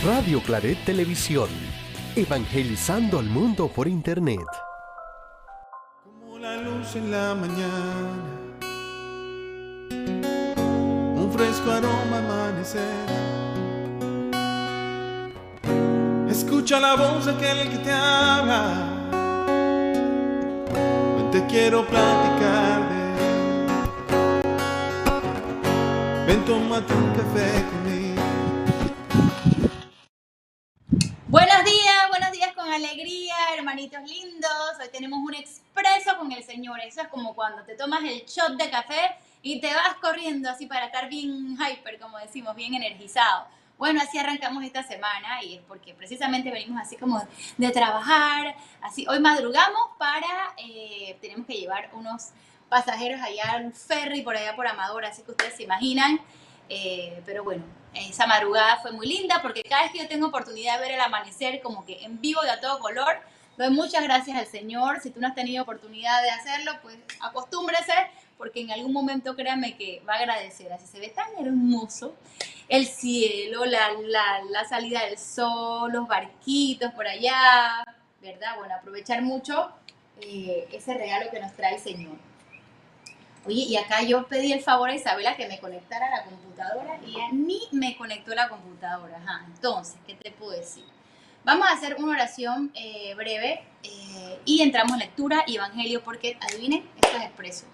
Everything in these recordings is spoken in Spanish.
Radio Claret Televisión, evangelizando al mundo por internet. Como la luz en la mañana, un fresco aroma amanecer. Escucha la voz de aquel que te habla. Ven, te quiero platicar de él. Ven, tómate un café conmigo. Buenos días con alegría, hermanitos lindos. Hoy tenemos un expreso con el Señor. Eso es como cuando te tomas el shot de café y te vas corriendo así para estar bien hyper, como decimos, bien energizado. Bueno, así arrancamos esta semana y es porque precisamente venimos así como de trabajar. Así, hoy madrugamos tenemos que llevar unos pasajeros allá al ferry por allá por Amador, así que ustedes se imaginan. Pero bueno, esa madrugada fue muy linda porque cada vez que yo tengo oportunidad de ver el amanecer como que en vivo y a todo color, doy muchas gracias al Señor. Si tú no has tenido oportunidad de hacerlo, pues acostúmbrese, porque en algún momento créanme que va a agradecer. Así se ve tan hermoso el cielo, la salida del sol, los barquitos por allá, ¿verdad? Bueno, aprovechar mucho ese regalo que nos trae el Señor. Oye, y acá yo pedí el favor a Isabela que me conectara a la computadora y ella ni me conectó a la computadora. Ajá, entonces, ¿qué te puedo decir? Vamos a hacer una oración breve y entramos en lectura y evangelio porque, adivinen, esto es expreso.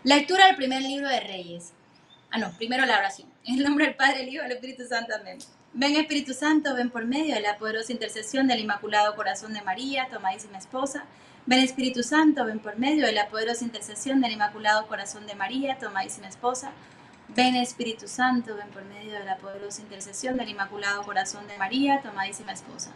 Lectura del primer libro de Reyes. Primero la oración. En el nombre del Padre, el Hijo y del Espíritu Santo, amén. Ven Espíritu Santo, ven por medio de la poderosa intercesión del Inmaculado Corazón de María, tu amadísima esposa. Ven Espíritu Santo, ven por medio de la poderosa intercesión del Inmaculado Corazón de María, tu amadísima esposa. Ven Espíritu Santo, ven por medio de la poderosa intercesión del Inmaculado Corazón de María, tu amadísima esposa.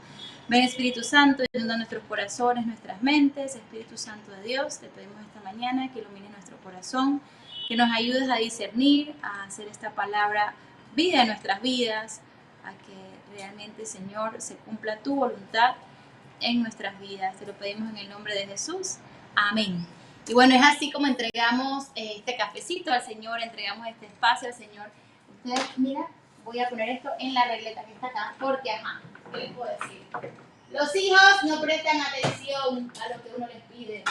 Ven Espíritu Santo, inunda nuestros corazones, nuestras mentes. Espíritu Santo de Dios, te pedimos esta mañana que ilumine nuestro corazón, que nos ayudes a discernir, a hacer esta palabra vida en nuestras vidas, a que realmente, Señor, se cumpla tu voluntad en nuestras vidas. Te lo pedimos en el nombre de Jesús. Amén. Y bueno, es así como entregamos este cafecito al Señor, entregamos este espacio al Señor. Ustedes, mira, voy a poner esto en la regleta que está acá, porque, ¿qué les puedo decir? Los hijos no prestan atención a lo que uno les pide.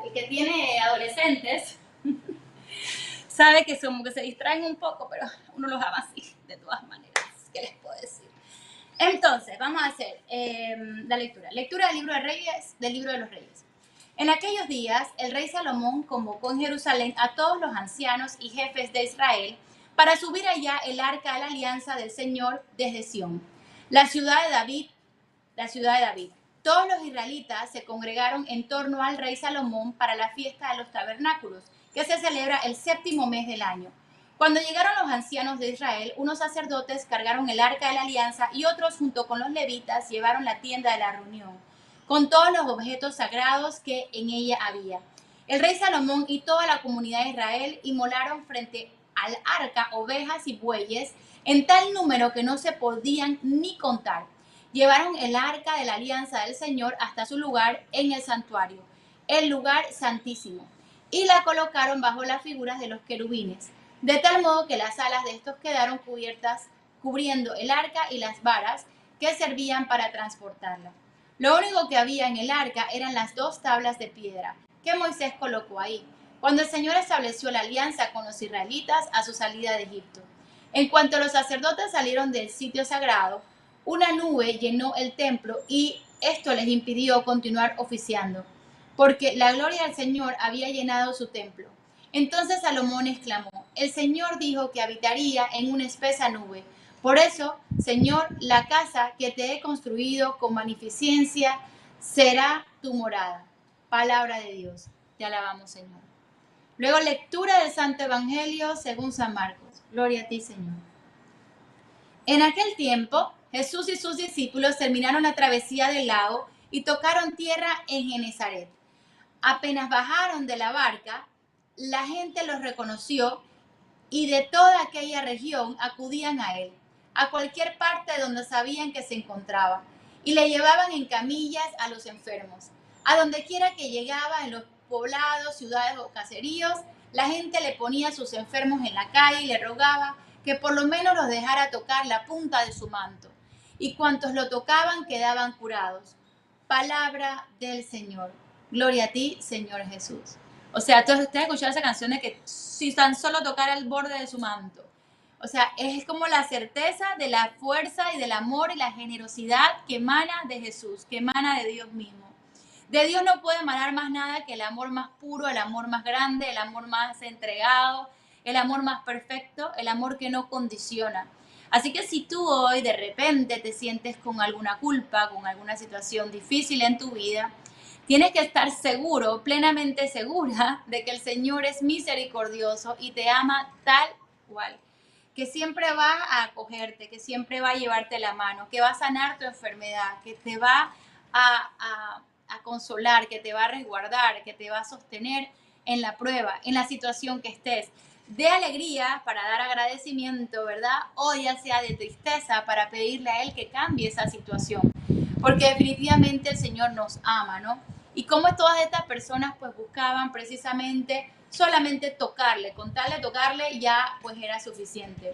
El que tiene adolescentes sabe que como que se distraen un poco, pero uno los ama así, de todas maneras. ¿Qué les puedo decir? Entonces, vamos a hacer la lectura. Lectura del libro de Reyes, del libro de los Reyes. En aquellos días, el rey Salomón convocó en Jerusalén a todos los ancianos y jefes de Israel para subir allá el arca de la alianza del Señor desde Sión, la ciudad de David. Todos los israelitas se congregaron en torno al rey Salomón para la fiesta de los tabernáculos, que se celebra el 7º mes del año. Cuando llegaron los ancianos de Israel, unos sacerdotes cargaron el arca de la alianza y otros junto con los levitas llevaron la tienda de la reunión, con todos los objetos sagrados que en ella había. El rey Salomón y toda la comunidad de Israel inmolaron frente al arca ovejas y bueyes en tal número que no se podían ni contar. Llevaron el arca de la alianza del Señor hasta su lugar en el santuario, el lugar santísimo, y la colocaron bajo las figuras de los querubines, de tal modo que las alas de estos quedaron cubiertas, cubriendo el arca y las varas que servían para transportarla. Lo único que había en el arca eran las 2 tablas de piedra que Moisés colocó ahí, cuando el Señor estableció la alianza con los israelitas a su salida de Egipto. En cuanto los sacerdotes salieron del sitio sagrado, una nube llenó el templo y esto les impidió continuar oficiando, porque la gloria del Señor había llenado su templo. Entonces Salomón exclamó: el Señor dijo que habitaría en una espesa nube. Por eso, Señor, la casa que te he construido con magnificencia será tu morada. Palabra de Dios. Te alabamos, Señor. Luego, lectura del Santo Evangelio según San Marcos. Gloria a ti, Señor. En aquel tiempo, Jesús y sus discípulos terminaron la travesía del lago y tocaron tierra en Genesaret. Apenas bajaron de la barca, la gente los reconoció y de toda aquella región acudían a él, a cualquier parte donde sabían que se encontraba, y le llevaban en camillas a los enfermos. A donde quiera que llegaba, en los poblados, ciudades o caseríos, la gente le ponía a sus enfermos en la calle y le rogaba que por lo menos los dejara tocar la punta de su manto. y cuantos lo tocaban quedaban curados. Palabra del Señor. Gloria a ti, Señor Jesús. O sea, todos ustedes escucharon esa canción de que si tan solo tocara el borde de su manto. O sea, es como la certeza de la fuerza y del amor y la generosidad que emana de Jesús, que emana de Dios mismo. De Dios no puede emanar más nada que el amor más puro, el amor más grande, el amor más entregado, el amor más perfecto, el amor que no condiciona. Así que si tú hoy de repente te sientes con alguna culpa, con alguna situación difícil en tu vida, tienes que estar seguro, plenamente segura, de que el Señor es misericordioso y te ama tal cual. Que siempre va a acogerte, que siempre va a llevarte la mano, que va a sanar tu enfermedad, que te va a consolar, que te va a resguardar, que te va a sostener en la prueba, en la situación que estés. De alegría para dar agradecimiento, ¿verdad? O ya sea de tristeza para pedirle a Él que cambie esa situación. Porque definitivamente el Señor nos ama, ¿no? Y como todas estas personas pues buscaban precisamente solamente tocarle, con tal de tocarle ya pues era suficiente.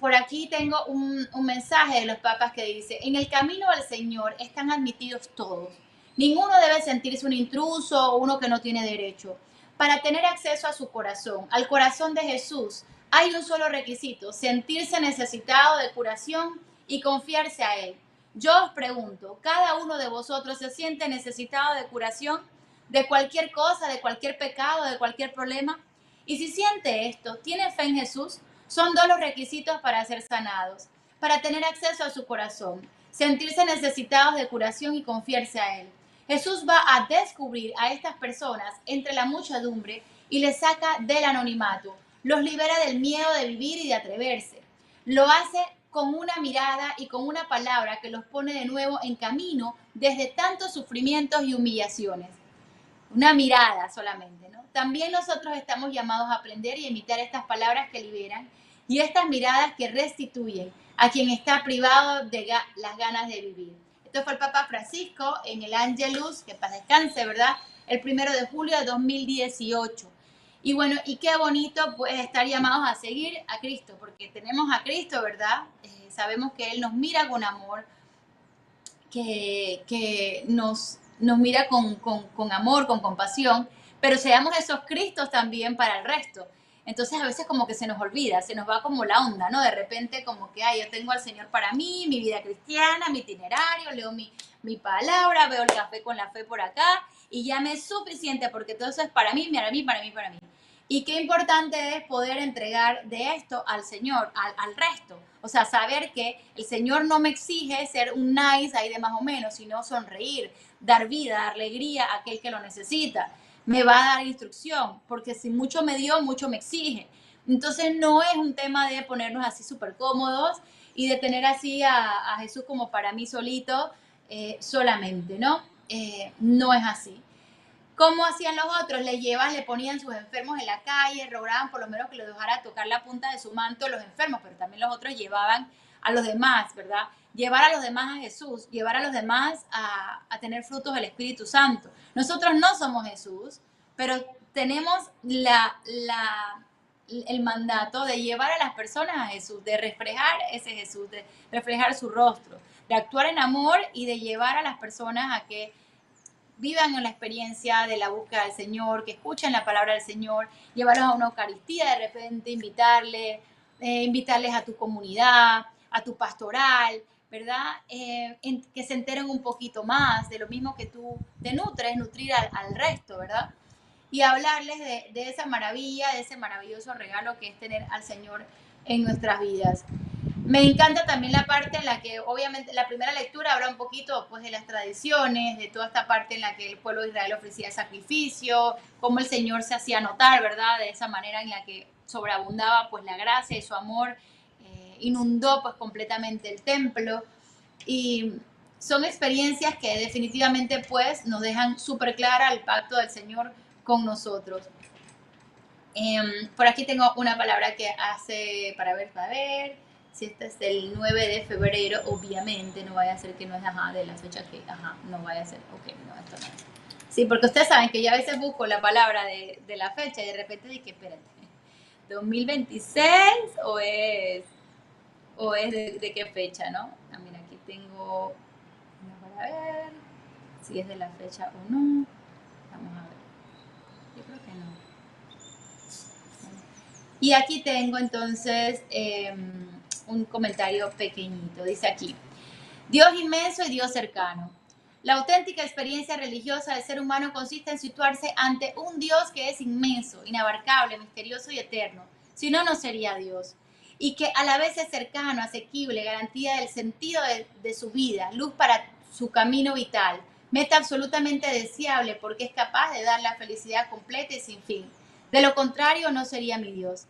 Por aquí tengo un mensaje de los papas que dice, en el camino del Señor están admitidos todos. Ninguno debe sentirse un intruso o uno que no tiene derecho. Para tener acceso a su corazón, al corazón de Jesús, hay un solo requisito, sentirse necesitado de curación y confiarse a Él. Yo os pregunto, ¿cada uno de vosotros se siente necesitado de curación de cualquier cosa, de cualquier pecado, de cualquier problema? Y si siente esto, ¿tiene fe en Jesús? Son dos los requisitos para ser sanados, para tener acceso a su corazón, sentirse necesitados de curación y confiarse a Él. Jesús va a descubrir a estas personas entre la muchedumbre y les saca del anonimato, los libera del miedo de vivir y de atreverse. Lo hace con una mirada y con una palabra que los pone de nuevo en camino desde tantos sufrimientos y humillaciones. Una mirada solamente, ¿no? También nosotros estamos llamados a aprender y imitar estas palabras que liberan y estas miradas que restituyen a quien está privado de las ganas de vivir. Esto fue el Papa Francisco en el Angelus, que paz descanse, ¿verdad? El 1 de julio de 2018. Y bueno, y qué bonito pues estar llamados a seguir a Cristo, porque tenemos a Cristo, ¿verdad? Sabemos que Él nos mira con amor, que nos mira con amor, con compasión, pero seamos esos Cristos también para el resto. Entonces a veces como que se nos olvida, se nos va como la onda, ¿no? De repente como que, yo tengo al Señor para mí, mi vida cristiana, mi itinerario, leo mi palabra, veo el café con la fe por acá y ya me es suficiente porque todo eso es para mí, para mí, para mí, para mí. Y qué importante es poder entregar de esto al Señor, al resto. O sea, saber que el Señor no me exige ser un nice ahí de más o menos, sino sonreír, dar vida, dar alegría a aquel que lo necesita. Me va a dar instrucción, porque si mucho me dio, mucho me exige. Entonces no es un tema de ponernos así súper cómodos y de tener así a Jesús como para mí solito solamente, ¿no? No es así. ¿Cómo hacían los otros? Le ponían sus enfermos en la calle, rogaban por lo menos que los dejara tocar la punta de su manto los enfermos, pero también los otros llevaban a los demás, ¿verdad? Llevar a los demás a Jesús, llevar a los demás a tener frutos del Espíritu Santo. Nosotros no somos Jesús, pero tenemos el mandato de llevar a las personas a Jesús, de reflejar ese Jesús, de reflejar su rostro, de actuar en amor y de llevar a las personas a que vivan en la experiencia de la búsqueda del Señor, que escuchen la palabra del Señor, llevarlos a una Eucaristía de repente, invitarles a tu comunidad, a tu pastoral, ¿verdad? Que se enteren un poquito más de lo mismo que tú te nutres, nutrir al resto, ¿verdad? Y hablarles de esa maravilla, de ese maravilloso regalo que es tener al Señor en nuestras vidas. Me encanta también la parte en la que, obviamente, la primera lectura habla un poquito pues, de las tradiciones, de toda esta parte en la que el pueblo de Israel ofrecía el sacrificio, cómo el Señor se hacía notar, ¿verdad? De esa manera en la que sobreabundaba pues, la gracia y su amor inundó pues, completamente el templo. Y son experiencias que definitivamente pues, nos dejan súper clara el pacto del Señor con nosotros. Por aquí tengo una palabra que hace, para ver, si este es el 9 de febrero, obviamente, no vaya a ser que no es de la fecha que, no vaya a ser, ok, no, esto no es. Sí, porque ustedes saben que yo a veces busco la palabra de la fecha y de repente dije, espérate, ¿2026 o es o es de qué fecha, ¿no? Ah, mira, aquí tengo, vamos a ver si es de la fecha o no. Vamos a ver. Yo creo que no. Y aquí tengo entonces un comentario pequeñito. Dice aquí, Dios inmenso y Dios cercano. La auténtica experiencia religiosa del ser humano consiste en situarse ante un Dios que es inmenso, inabarcable, misterioso y eterno. Si no, no sería Dios. Y que a la vez es cercano, asequible, garantía del sentido de su vida, luz para su camino vital, meta absolutamente deseable porque es capaz de dar la felicidad completa y sin fin. De lo contrario, no sería mi Dios.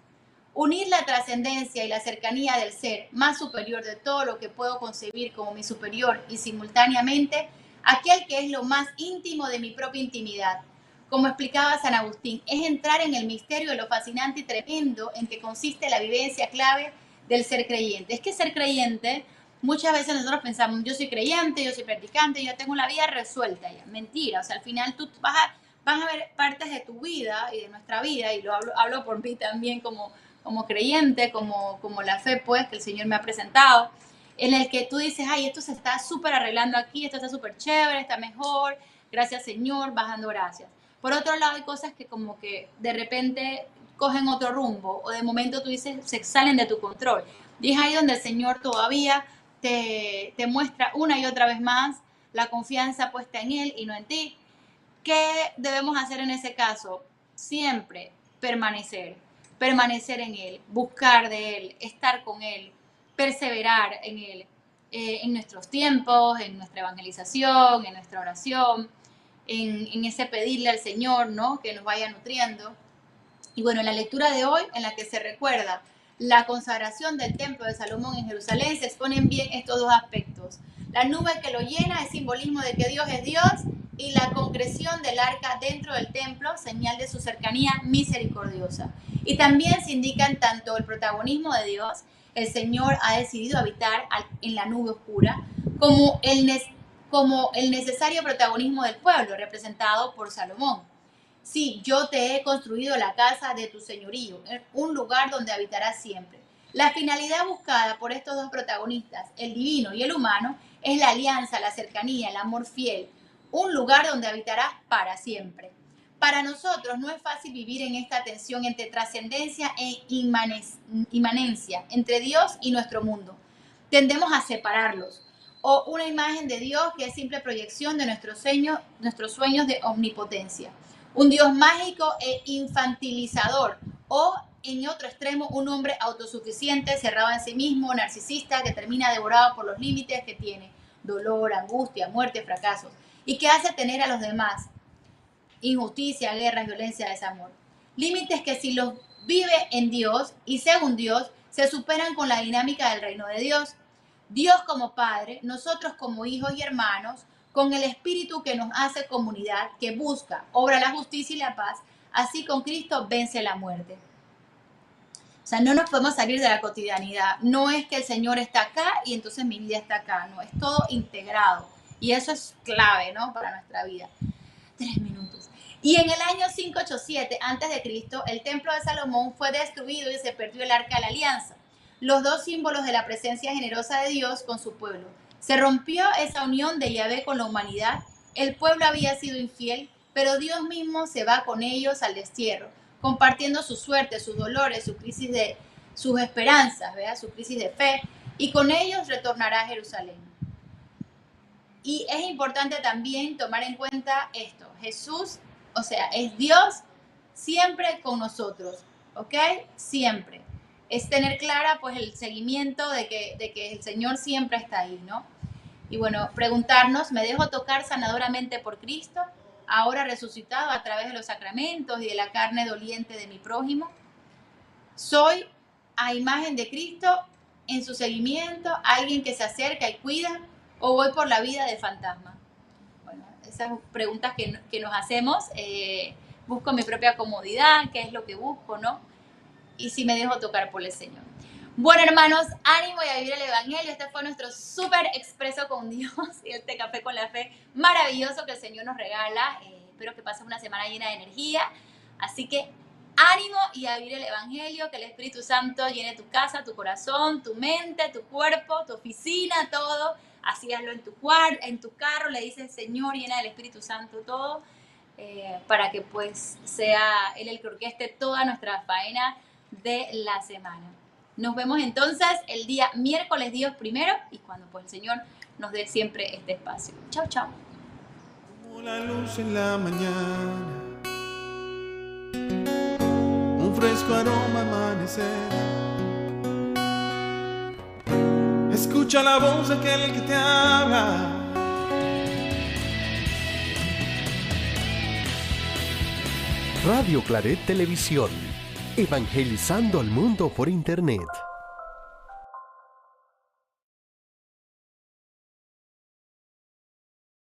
Unir la trascendencia y la cercanía del ser más superior de todo lo que puedo concebir como mi superior y simultáneamente aquel que es lo más íntimo de mi propia intimidad. Como explicaba San Agustín, es entrar en el misterio de lo fascinante y tremendo en que consiste la vivencia clave del ser creyente. Es que ser creyente, muchas veces nosotros pensamos, yo soy creyente, yo soy practicante, yo tengo la vida resuelta ya. Mentira, o sea, al final tú vas a ver partes de tu vida y de nuestra vida, y lo hablo por mí también como creyente, como la fe pues que el Señor me ha presentado, en el que tú dices, ay, esto se está súper arreglando aquí, esto está súper chévere, está mejor, gracias Señor, vas dando gracias. Por otro lado hay cosas que como que de repente cogen otro rumbo o de momento tú dices, se salen de tu control. Y es ahí donde el Señor todavía te muestra una y otra vez más la confianza puesta en Él y no en ti. ¿Qué debemos hacer en ese caso? Siempre permanecer en Él, buscar de Él, estar con Él, perseverar en Él, en nuestros tiempos, en nuestra evangelización, en nuestra oración, en ese pedirle al Señor, ¿no? Que nos vaya nutriendo. Y bueno, en la lectura de hoy, en la que se recuerda la consagración del templo de Salomón en Jerusalén, se exponen bien estos dos aspectos. La nube que lo llena es simbolismo de que Dios es Dios, y la concreción del arca dentro del templo, señal de su cercanía misericordiosa. Y también se indican tanto el protagonismo de Dios, el Señor ha decidido habitar en la nube oscura, como el necesario protagonismo del pueblo, representado por Salomón. Sí, yo te he construido la casa de tu señorío, un lugar donde habitarás siempre. La finalidad buscada por estos dos protagonistas, el divino y el humano, es la alianza, la cercanía, el amor fiel, un lugar donde habitarás para siempre. Para nosotros no es fácil vivir en esta tensión entre trascendencia e inmanencia, entre Dios y nuestro mundo. Tendemos a separarlos, o una imagen de Dios que es simple proyección de nuestros sueños de omnipotencia. Un Dios mágico e infantilizador, o en otro extremo un hombre autosuficiente, cerrado en sí mismo, narcisista, que termina devorado por los límites que tiene, dolor, angustia, muerte, fracasos, y que hace tener a los demás injusticia, guerra, violencia, desamor. Límites que si los vive en Dios y según Dios, se superan con la dinámica del reino de Dios. Dios como Padre, nosotros como hijos y hermanos, con el Espíritu que nos hace comunidad, que busca, obra la justicia y la paz, así con Cristo vence la muerte. O sea, no nos podemos salir de la cotidianidad. No es que el Señor está acá y entonces mi vida está acá. No, es todo integrado. Y eso es clave, ¿no? Para nuestra vida. 3 minutos. Y en el año 587 a.C., el templo de Salomón fue destruido y se perdió el arca de la alianza, los dos símbolos de la presencia generosa de Dios con su pueblo. Se rompió esa unión de Yahvé con la humanidad. El pueblo había sido infiel, pero Dios mismo se va con ellos al destierro, compartiendo su suerte, sus dolores, sus esperanzas, ¿verdad? Su crisis de fe, y con ellos retornará a Jerusalén. Y es importante también tomar en cuenta esto. Jesús, o sea, es Dios siempre con nosotros, ¿ok? Siempre. Es tener clara pues el seguimiento de que el Señor siempre está ahí, ¿no? Y bueno, preguntarnos, ¿me dejo tocar sanadoramente por Cristo, ahora resucitado a través de los sacramentos y de la carne doliente de mi prójimo? ¿Soy a imagen de Cristo en su seguimiento, alguien que se acerca y cuida, o voy por la vida de fantasma? Bueno, esas preguntas que nos hacemos, busco mi propia comodidad, qué es lo que busco, ¿no? Y si me dejo tocar por el Señor. Bueno, hermanos, ánimo y a vivir el Evangelio. Este fue nuestro súper expreso con Dios y este café con la fe maravilloso que el Señor nos regala. Espero que pasen una semana llena de energía. Así que ánimo y a vivir el Evangelio, que el Espíritu Santo llene tu casa, tu corazón, tu mente, tu cuerpo, tu oficina, todo. Así hazlo en tu carro, le dices, Señor, llena del Espíritu Santo todo, para que pues sea Él el que orqueste toda nuestra faena de la semana. Nos vemos entonces el día miércoles, Dios primero, y cuando pues el Señor nos dé siempre este espacio. Chao, chao. Como la luz en la mañana, un fresco aroma amanecer. Escucha la voz de aquel que te habla. Radio Claret Televisión, evangelizando al mundo por Internet.